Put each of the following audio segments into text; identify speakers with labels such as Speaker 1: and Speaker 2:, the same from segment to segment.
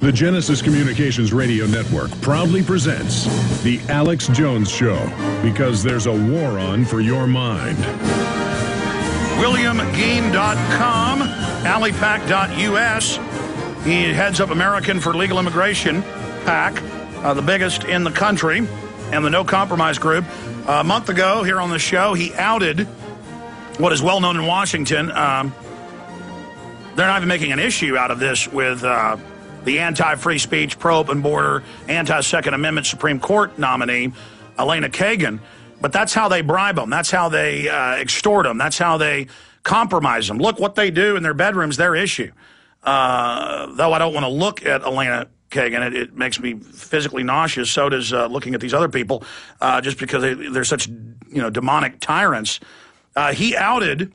Speaker 1: The Genesis Communications Radio Network proudly presents The Alex Jones Show, because there's a war on for your mind.
Speaker 2: WilliamGein.com, AliPAC.us. He heads up American for Legal Immigration PAC, the biggest in the country, and the No Compromise Group. A month ago, here on the show, he outed what is well known in Washington. They're not even making an issue out of this with the anti-free speech, pro-open border, anti-Second Amendment Supreme Court nominee, Elena Kagan. But that's how they bribe them. That's how they extort them. That's how they compromise them. Look, what they do in their bedrooms, their issue. Though I don't want to look at Elena Kagan. It makes me physically nauseous. So does looking at these other people, just because they're such, demonic tyrants. He outed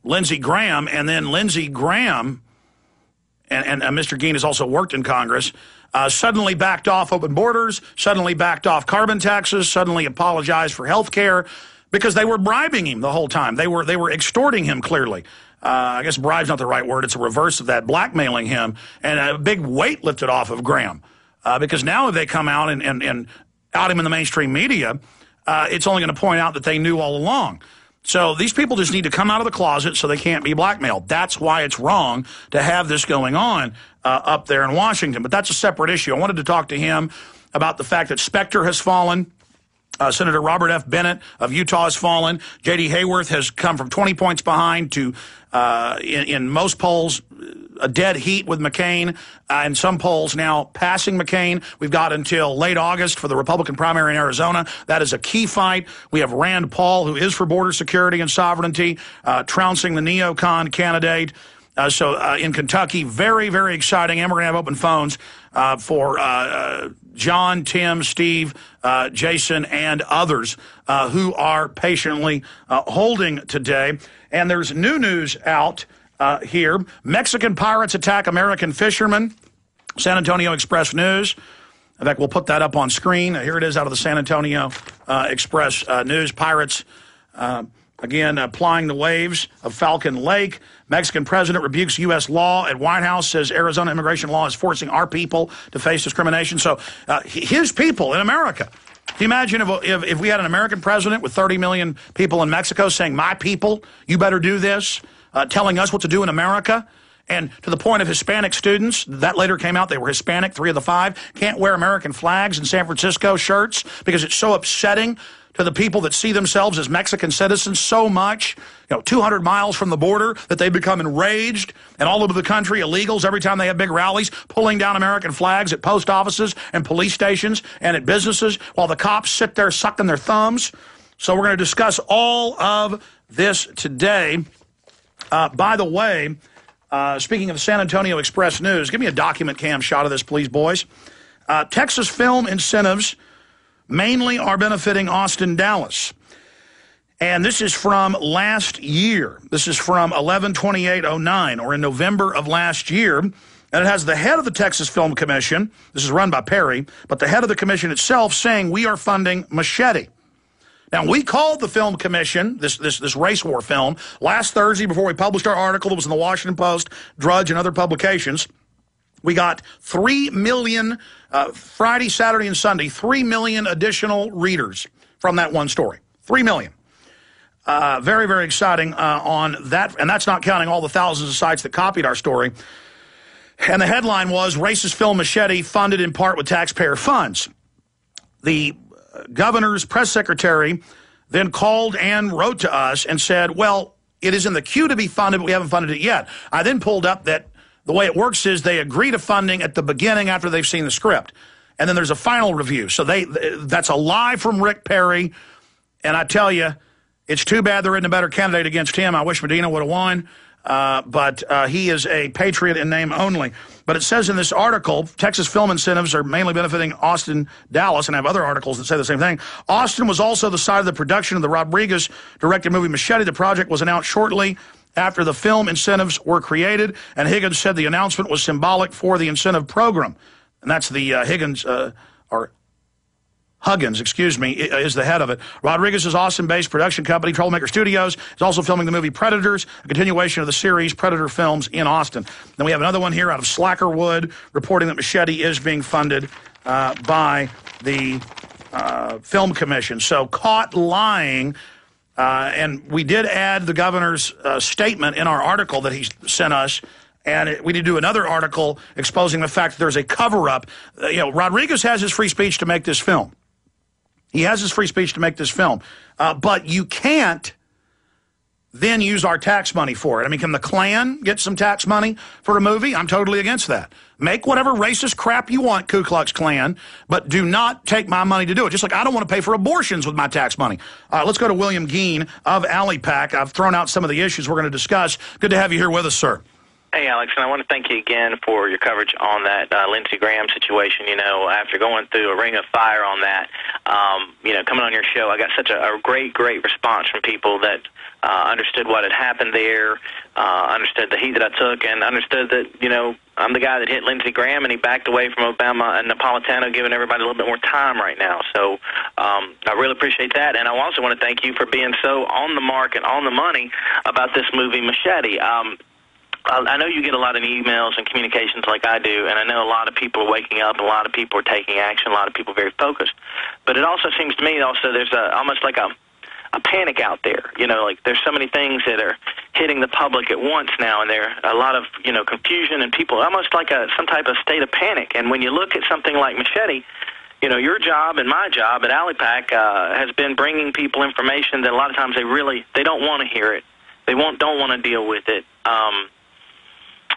Speaker 2: Lindsey Graham, and then Lindsey Graham, and Mr. Gein has also worked in Congress, suddenly backed off open borders, suddenly backed off carbon taxes, suddenly apologized for health care, because they were bribing him the whole time. They were extorting him, clearly. I guess bribe's not the right word. It's a reverse of that, blackmailing him, and a big weight lifted off of Graham. Because now they come out and out him in the mainstream media, it's only going to point out that they knew all along. So these people just need to come out of the closet so they can't be blackmailed. That's why it's wrong to have this going on up there in Washington. But that's a separate issue. I wanted to talk to him about the fact that Specter has fallen. Senator Robert F. Bennett of Utah has fallen. J.D. Hayworth has come from 20 points behind to, in most polls, a dead heat with McCain, and some polls now passing McCain. We've got until late August for the Republican primary in Arizona. That is a key fight. We have Rand Paul, who is for border security and sovereignty, trouncing the neocon candidate. So in Kentucky, very, very exciting. And we're going to have open phones for John, Tim, Steve, Jason, and others who are patiently holding today. And there's new news out here. Mexican pirates attack American fishermen. San Antonio Express News. In fact, we'll put that up on screen. Here it is out of the San Antonio Express News. Pirates, again, plying the waves of Falcon Lake. Mexican president rebukes U.S. law at White House, says Arizona immigration law is forcing our people to face discrimination. So his people in America. Can you imagine if we had an American president with 30 million people in Mexico saying, my people, you better do this, telling us what to do in America? And to the point of Hispanic students, that later came out, they were Hispanic, 3 of the 5, can't wear American flags in San Francisco, shirts, because it's so upsetting to the people that see themselves as Mexican citizens so much, 200 miles from the border, that they become enraged, and all over the country, illegals, every time they have big rallies, pulling down American flags at post offices and police stations and at businesses, while the cops sit there sucking their thumbs. So we're going to discuss all of this today. By the way, speaking of the San Antonio Express News, give me a document cam shot of this, please, boys. Texas film incentives mainly are benefiting Austin, Dallas. And this is from last year. This is from 11/28/09, or in November of last year. And it has the head of the Texas Film Commission, this is run by Perry, but the head of the commission itself saying, we are funding Machete. Now, we called the film commission, this race war film, last Thursday before we published our article that was in the Washington Post, Drudge, and other publications. We got 3 million, Friday, Saturday, and Sunday, 3 million additional readers from that one story. 3 million. Very, very exciting on that. And that's not counting all the thousands of sites that copied our story. And the headline was, Racist Film Machete funded in part with taxpayer funds. The governor's press secretary then called and wrote to us and said, well, it is in the queue to be funded, but we haven't funded it yet. I then pulled up that the way it works is they agree to funding at the beginning after they've seen the script. And then there's a final review. So that's a lie from Rick Perry. And I tell you, it's too bad there isn't a better candidate against him. I wish Medina would have won. But he is a patriot in name only. But it says in this article, Texas film incentives are mainly benefiting Austin, Dallas, and I have other articles that say the same thing. Austin was also the site of the production of the Rodriguez-directed movie Machete. The project was announced shortly after the film incentives were created, and Higgins said the announcement was symbolic for the incentive program. And that's the Higgins, or Huggins, excuse me, is the head of it. Rodriguez's Austin-based production company, Troublemaker Studios, is also filming the movie Predators, a continuation of the series Predator films in Austin. Then we have another one here out of Slackerwood, reporting that Machete is being funded by the Film Commission. So caught lying, and we did add the governor's statement in our article that he sent us. And we need to do another article exposing the fact that there's a cover-up. Rodriguez has his free speech to make this film. He has his free speech to make this film. But you can't then use our tax money for it. I mean, can the Klan get some tax money for a movie? I'm totally against that. Make whatever racist crap you want, Ku Klux Klan, but do not take my money to do it. Just like I don't want to pay for abortions with my tax money. Let's go to William Geen of Alley Pack. I've thrown out some of the issues we're going to discuss. Good to have you here with us, sir.
Speaker 3: Hey, Alex, and I want to thank you again for your coverage on that Lindsey Graham situation. After going through a ring of fire on that, coming on your show, I got such a great response from people that understood what had happened there, understood the heat that I took, and understood that, I'm the guy that hit Lindsey Graham, and he backed away from Obama and Napolitano, giving everybody a little bit more time right now. So I really appreciate that, and I also want to thank you for being so on the mark and on the money about this movie, Machete. I know you get a lot of emails and communications like I do, and I know a lot of people are waking up, and a lot of people are taking action, a lot of people are very focused. But it also seems to me also there's almost like a panic out there. Like there's so many things that are hitting the public at once now, and there are a lot of, confusion and people, almost like some type of state of panic. And when you look at something like Machete, your job and my job at Alley Pack has been bringing people information that a lot of times they don't want to hear it. They don't want to deal with it.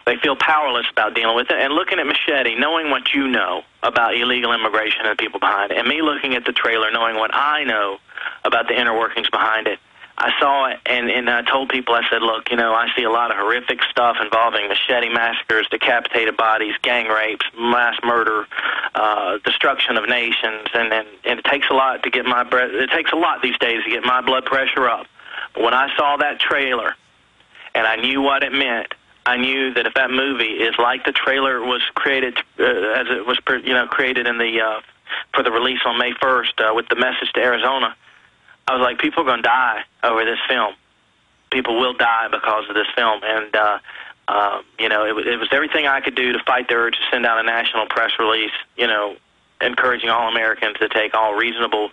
Speaker 3: They feel powerless about dealing with it. And looking at Machete, knowing what you know about illegal immigration and the people behind it, and me looking at the trailer, knowing what I know about the inner workings behind it, I saw it, and I told people, I said, look, I see a lot of horrific stuff involving machete massacres, decapitated bodies, gang rapes, mass murder, destruction of nations, and it takes a lot to get it takes a lot these days to get my blood pressure up. But when I saw that trailer, and I knew what it meant, I knew that if that movie is like the trailer was created, as it was, created in for the release on May 1st with the message to Arizona, I was like, people are going to die over this film. People will die because of this film, and it was everything I could do to fight the urge to send out a national press release, encouraging all Americans to take all reasonable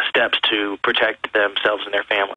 Speaker 3: steps to protect themselves and their families.